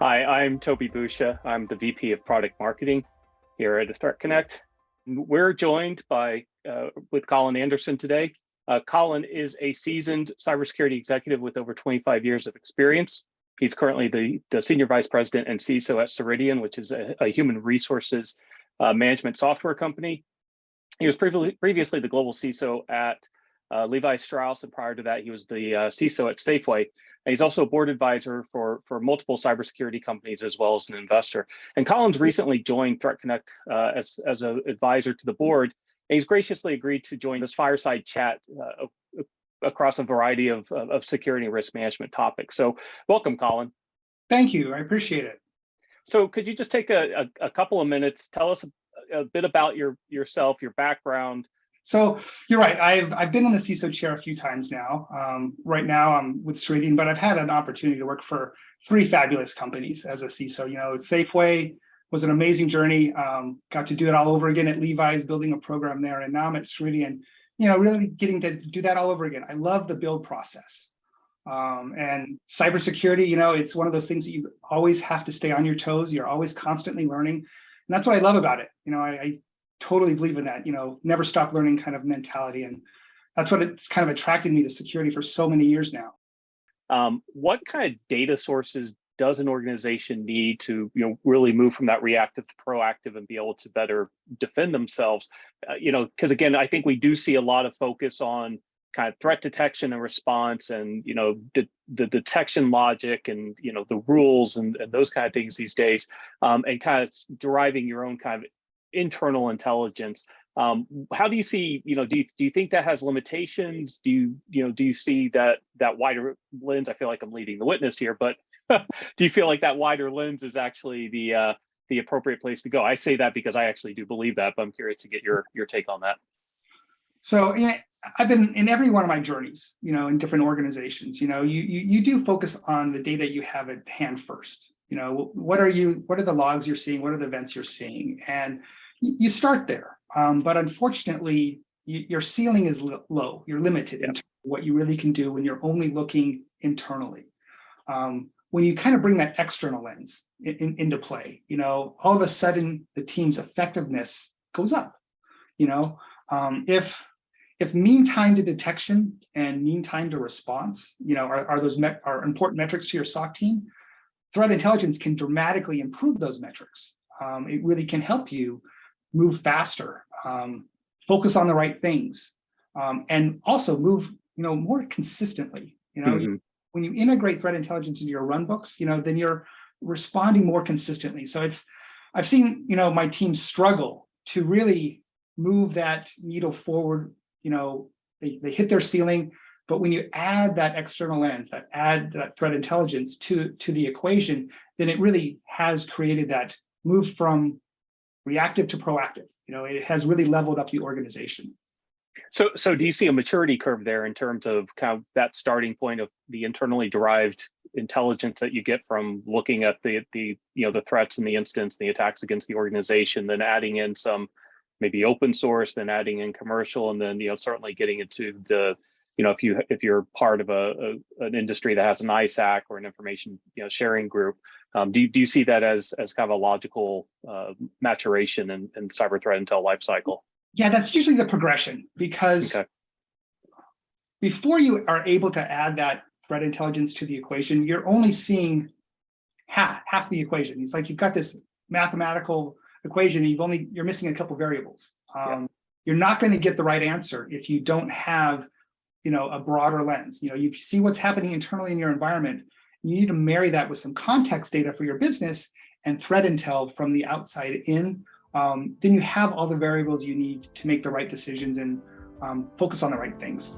Hi, I'm Toby Busha. I'm the VP of Product Marketing here at ThreatConnect. We're joined by with Colin Anderson today. Colin is a seasoned cybersecurity executive with over 25 years of experience. He's currently the Senior Vice President and CISO at Ceridian, which is a human resources management software company. He was previously the Global CISO at Levi Straus, and prior to that, he was the CISO at Safeway. And he's also a board advisor for multiple cybersecurity companies, as well as an investor. And Colin's recently joined ThreatConnect as an advisor to the board. And he's graciously agreed to join this fireside chat across a variety of security and risk management topics. So welcome, Colin. Thank you, I appreciate it. So could you just take a couple of minutes, tell us a bit about yourself, your background? So you're right. I've been in the CISO chair a few times now. Right now I'm with Ceridian, but I've had an opportunity to work for 3 fabulous companies as a CISO. You know, Safeway was an amazing journey. Got to do it all over again at Levi's, building a program there, and now I'm at Ceridian. You know, really getting to do that all over again. I love the build process. And cybersecurity, you know, it's one of those things that you always have to stay on your toes. You're always constantly learning, and that's what I love about it. You know, I totally believe in that, you know, never stop learning kind of mentality. And that's what it's kind of attracted me to security for so many years now. What kind of data sources does an organization need to, really move from that reactive to proactive and be able to better defend themselves? Because again, I think we do see a lot of focus on kind of threat detection and response, and the detection logic, and the rules and those kind of things these days, and kind of deriving your own kind of internal intelligence. How do you see, do you think that has limitations? Do you see that wider lens? I feel like I'm leading the witness here, but do you feel like that wider lens is actually the appropriate place to go? I say that because I actually do believe that, but I'm curious to get your take on that. So I've been in every one of my journeys, in different organizations. You do focus on the data you have at hand first. What are the logs you're seeing? What are the events you're seeing? And you start there. But unfortunately, your ceiling is low. You're limited in terms of what you really can do when you're only looking internally. When you kind of bring that external lens into play, all of a sudden the team's effectiveness goes up. If mean time to detection and mean time to response, are important metrics to your SOC team, threat intelligence can dramatically improve those metrics. It really can help you move faster, focus on the right things, and also move, more consistently. When you integrate threat intelligence into your run books, then you're responding more consistently. So I've seen, my team struggle to really move that needle forward. They hit their ceiling, but when you add that external lens, that threat intelligence to the equation, then it really has created that move from reactive to proactive. It has really leveled up the organization. So do you see a maturity curve there in terms of kind of that starting point of the internally derived intelligence that you get from looking at the threats and the incidents, the attacks against the organization, then adding in some maybe open source, then adding in commercial, and then certainly getting into the if you're part of an industry that has an ISAC or an information sharing group, do you see that as kind of a logical maturation in cyber threat intel lifecycle? Yeah, that's usually the progression, because before you are able to add that threat intelligence to the equation, you're only seeing half the equation. It's like you've got this mathematical equation, and you're missing a couple variables. You're not going to get the right answer if you don't have a broader lens. You see what's happening internally in your environment. You need to marry that with some context data for your business and threat intel from the outside in. Then you have all the variables you need to make the right decisions and focus on the right things.